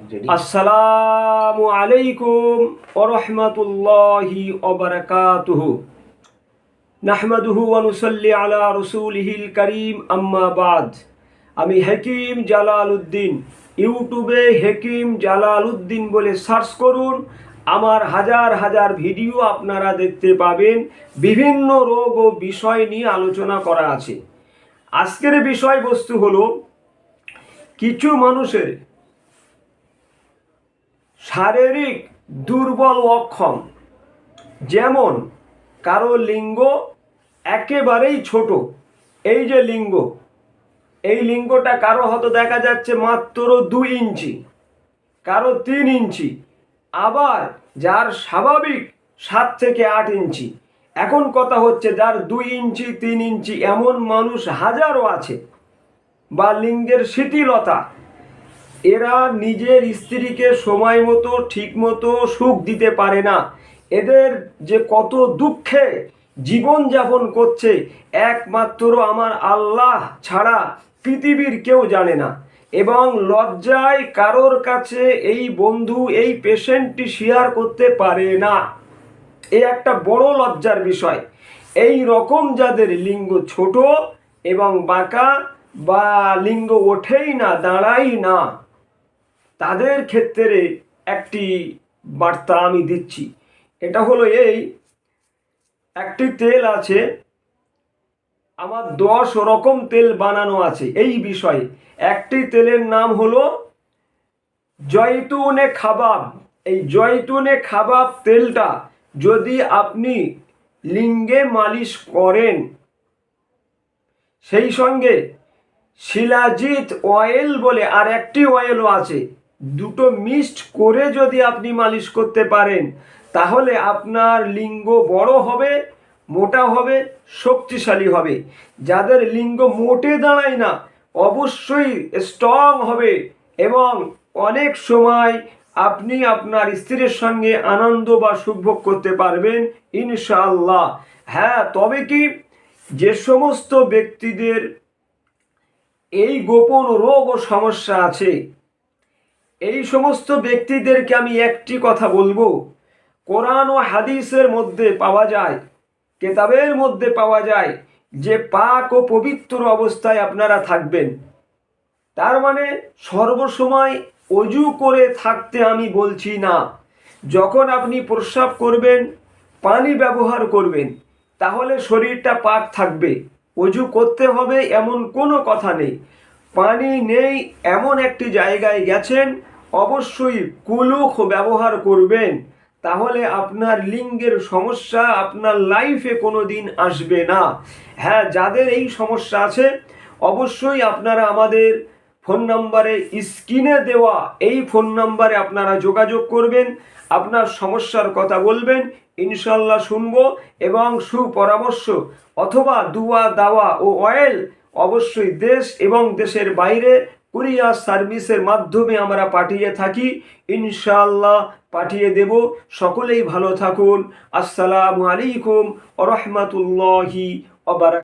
আসসালামু আলাইকুম ওয়া রাহমাতুল্লাহি ওয়া বারাকাতুহু। নাহমাদুহু ওয়া নুসাল্লি আলা রাসূলিহিল কারীম, আম্মা বাদ। আমি হাকিম জালালউদ্দিন। ইউটিউবে হাকিম জালালউদ্দিন বলে সার্চ করুন। আমার হাজার হাজার ভিডিও আপনারা দেখতে পাবেন। বিভিন্ন রোগ ও বিষয় নিয়ে আলোচনা করা আছে। আজকের বিষয়বস্তু হলো কিছু মানুষের শারীরিক দুর্বল অক্ষম, যেমন কারো লিঙ্গ একেবারেই ছোট। এই যে লিঙ্গ, এই লিঙ্গটা কারো হয়তো দেখা যাচ্ছে মাত্র 2 ইঞ্চি, কারো 3 ইঞ্চি, আবার যার স্বাভাবিক 7 থেকে 8 ইঞ্চি। এখন কথা হচ্ছে যার 2 ইঞ্চি 3 ইঞ্চি এমন মানুষ হাজারো আছে। বা লিঙ্গের শিথিলতা, এরা নিজের স্ত্রীকে সময় মতো ঠিক মতো সুখ দিতে পারে না। এদের যে কত দুঃখে জীবন যাপন করছে একমাত্র আমার আল্লাহ ছাড়া পৃথিবীর কেউ জানে না। এবং লজ্জায় কারোর কাছে এই বন্ধু এই পেশেন্টটি শেয়ার করতে পারে না। এই একটা বড় লজ্জার বিষয়। এই রকম যাদের লিঙ্গ ছোট এবং বাঁকা বা লিঙ্গ ওঠেই না, দাঁড়াই না, তাদের ক্ষেত্রে একটি বার্তা আমি দিচ্ছি। এটা হলো একটি তেল আছে, আমার 10 রকম তেল বানানো আছে এই বিষয়ে। একটি তেলের নাম হলো জয়তুনে খাবাব। এই জয়তুনে খাবাব তেলটা যদি আপনি লিঙ্গে মালিশ করেন, সেই সঙ্গে শিলাজিৎ অয়েল বলে আর একটি অয়েলও আছে, দুটো মিক্সড করে যদি আপনি মালিশ করতে পারেন, তাহলে আপনার লিঙ্গ বড় হবে, মোটা হবে, শক্তিশালী হবে। যাদের লিঙ্গ মোটে দাঁড়ায় না, অবশ্যই স্ট্রং হবে এবং অনেক সময় আপনি আপনার স্ত্রীর সঙ্গে আনন্দ বা সুখভোগ করতে পারবেন ইনশাআল্লাহ। হ্যাঁ, তবে কি যে সমস্ত ব্যক্তিদের এই গোপন রোগ ও সমস্যা আছে, এই সমস্ত ব্যক্তিদেরকে আমি একটি কথা বলবো, কোরআন ও হাদিসের মধ্যে পাওয়া যায়, কেতাবের মধ্যে পাওয়া যায় যে পাক ও পবিত্র অবস্থায় আপনারা থাকবেন। তার মানে সর্বসময় অজু করে থাকতে আমি বলছি না। যখন আপনি প্রস্রাব করবেন, পানি ব্যবহার করবেন, তাহলে শরীরটা পাক থাকবে। অজু করতে হবে এমন কোনো কথা নেই। পানি নেই এমন একটি জায়গায় গেছেন, অবশ্যই কুলুখ ব্যবহার করবেন। তাহলে আপনার লিঙ্গের সমস্যা আপনার লাইফে কোনো দিন আসবে না। হ্যাঁ, যাদের এই সমস্যা আছে অবশ্যই আপনারা আমাদের ফোন নাম্বারে, স্ক্রিনে দেওয়া এই ফোন নাম্বারে আপনারা যোগাযোগ করবেন, আপনার সমস্যার কথা বলবেন, ইনশাল্লাহ শুনবো এবং সুপরামর্শ অথবা দুয়া দাওয়া ও অয়েল অবশ্যই দেশ এবং দেশের বাইরে কুরিয়ার সার্ভিসের মাধ্যমে আমরা পাঠিয়ে থাকি। ইনশাআল্লাহ পাঠিয়ে দেব। সকলেই ভালো থাকুন। আসসালামু আলাইকুম ওয়া রাহমাতুল্লাহি ওয়া বারাকাতুহু।